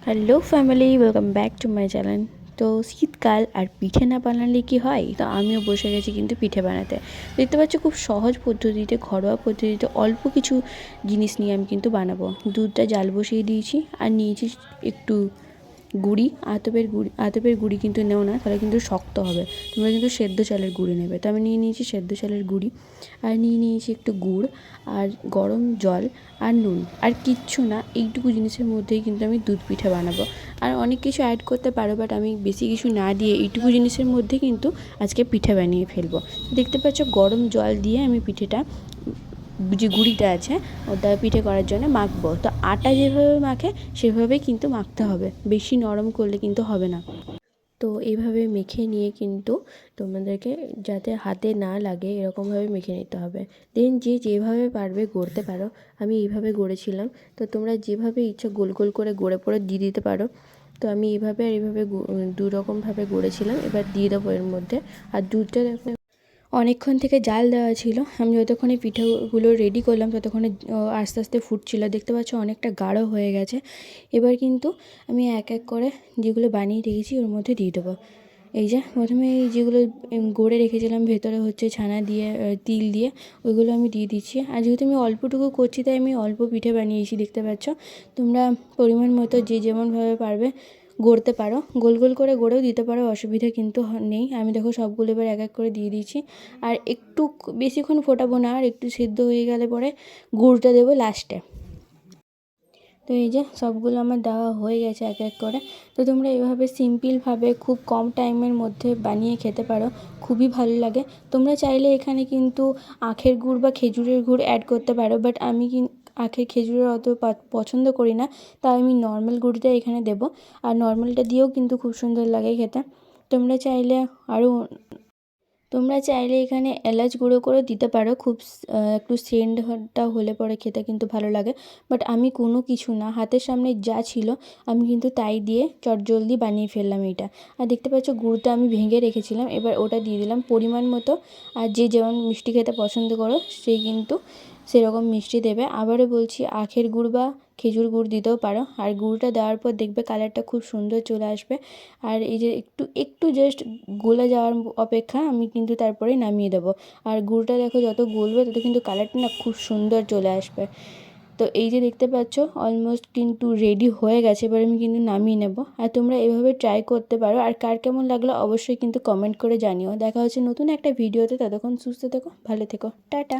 Hello family, welcome back to my channel. তো শীতকাল আর পিঠে না বানালে কি হয়, তো আমিও বসে গেছি কিন্তু পিঠে বানাতে। দেখতে পাচ্ছ খুব সহজ পদ্ধতিতে, ঘরোয়া পদ্ধতিতে অল্প কিছু জিনিস নিয়ে আমি কিন্তু বানাবো। দুধটা জাল বসিয়ে দিয়েছি আর নিয়েছি একটু গুঁড়ি, আতপের গুঁড়ি কিন্তু নেও না, তাহলে কিন্তু শক্ত হবে। তোমরা কিন্তু সেদ্ধ চালের গুঁড়ি নেবে। তো আমি নিয়ে নিয়েছি সেদ্ধ চালের গুঁড়ি, আর নিয়ে নিয়েছি একটু গুড় আর গরম জল আর নুন, আর কিচ্ছু না। এইটুকু জিনিসের মধ্যেই কিন্তু আমি দুধ পিঠে বানাবো। আর অনেক কিছু অ্যাড করতে পারো, বাট আমি বেশি কিছু না দিয়ে এইটুকু জিনিসের মধ্যে কিন্তু আজকে পিঠে বানিয়ে ফেলবো। দেখতে পাচ্ছ গরম জল দিয়ে আমি পিঠেটা, যে গুঁড়িটা আছে ওটা পিঠে করার জন্য মাখবো। তো আটা যেভাবে মাখে সেভাবেই কিন্তু মাখতে হবে, বেশি নরম করলে কিন্তু হবে না। তো এইভাবে মেখে নিয়ে কিন্তু তোমাদেরকে যাতে হাতে না লাগে এরকমভাবে মেখে নিতে হবে। দেন যে যেভাবে পারবে গড়তে পারো। আমি এইভাবে গড়েছিলাম। তো তোমরা যেভাবে ইচ্ছা গোল গোল করে গড়ে পড়ে দিয়ে দিতে পারো। তো আমি এইভাবে আর এইভাবে দু রকমভাবে গড়েছিলাম। এবার দিয়ে দেবো এর মধ্যে। আর দুধটা দেখো অনেকক্ষণ থেকে জাল দেওয়া ছিল। আমি যতক্ষণে পিঠেগুলো রেডি করলাম ততক্ষণে আস্তে আস্তে ফুটছিল। দেখতে পাচ্ছ অনেকটা গাঢ় হয়ে গেছে। এবার কিন্তু আমি এক এক করে যেগুলো বানিয়ে রেখেছি ওর মধ্যে দিয়ে দেবো। এই যে প্রথমে এই যেগুলো গড়ে রেখেছিলাম ভেতরে হচ্ছে ছানা দিয়ে, তিল দিয়ে, ওইগুলো আমি দিয়ে দিচ্ছি। আর যেহেতু আমি অল্পটুকু করছি তাই আমি অল্প পিঠে বানিয়েছি। দেখতে পাচ্ছ তোমরা পরিমাণ মতো যে যেমনভাবে পারবে গড়তে পারো, গোল গোল করে গড়েও দিতে পারো, অসুবিধা কিন্তু নেই। আমি দেখো সবগুলো এবার এক এক করে দিয়ে দিচ্ছি। আর একটু বেশিক্ষণ ফোটাবো না, আর একটু সেদ্ধ হয়ে গেলে পরে গুড়টা দেবো লাস্টে। তো এই যে সবগুলো আমার দেওয়া হয়ে গেছে এক এক করে। তো তোমরা এভাবে সিম্পলভাবে খুব কম টাইমের মধ্যে বানিয়ে খেতে পারো, খুবই ভালো লাগে। তোমরা চাইলে এখানে কিন্তু আখের গুড় বা খেজুরের গুড় অ্যাড করতে পারো, বাট আমি আখের খেজুরের অত পছন্দ করি না, তাই আমি নর্মাল গুড়টা এখানে দেবো। আর নর্মালটা দিয়েও কিন্তু খুব সুন্দর লাগে খেতে। তোমরা চাইলে আরও তোমরা চাইলে এখানে এলাচ গুঁড়ো করে দিতে পারো, খুব একটু সেন্টটা হলে পরে খেতে কিন্তু ভালো লাগে। বাট আমি কোনো কিছু না, হাতের সামনে যা ছিল আমি কিন্তু তাই দিয়ে চটজলদি বানিয়ে ফেললাম এইটা। আর দেখতে পাচ্ছ গুড়টা আমি ভেঙে রেখেছিলাম, এবার ওটা দিয়ে দিলাম পরিমাণ মতো। আর যে যেমন মিষ্টি খেতে পছন্দ করো সেই কিন্তু সেরকম মিষ্টি দেবে। আবারও বলছি, আখের গুড় বা খেজুর গুড় দিতেও পারো। আর গুড়টা দেওয়ার পর দেখবে কালারটা খুব সুন্দর চলে আসবে। আর এই যে একটু একটু জাস্ট গলে যাওয়ার অপেক্ষা, আমি কিন্তু তারপরে নামিয়ে দেবো। আর গুড়টা দেখো যত গলবে তত কিন্তু কালারটা না খুব সুন্দর চলে আসবে। তো এই যে দেখতে পাচ্ছ অলমোস্ট কিন্তু রেডি হয়ে গেছে, এবার আমি কিন্তু নামিয়ে নেব। আর তোমরা এভাবে ট্রাই করতে পারো। আর কার কেমন লাগলো অবশ্যই কিন্তু কমেন্ট করে জানিও। দেখা হচ্ছে নতুন একটা ভিডিওতে, ততক্ষণ সুস্থ থেকো, ভালো থেকো, টাটা।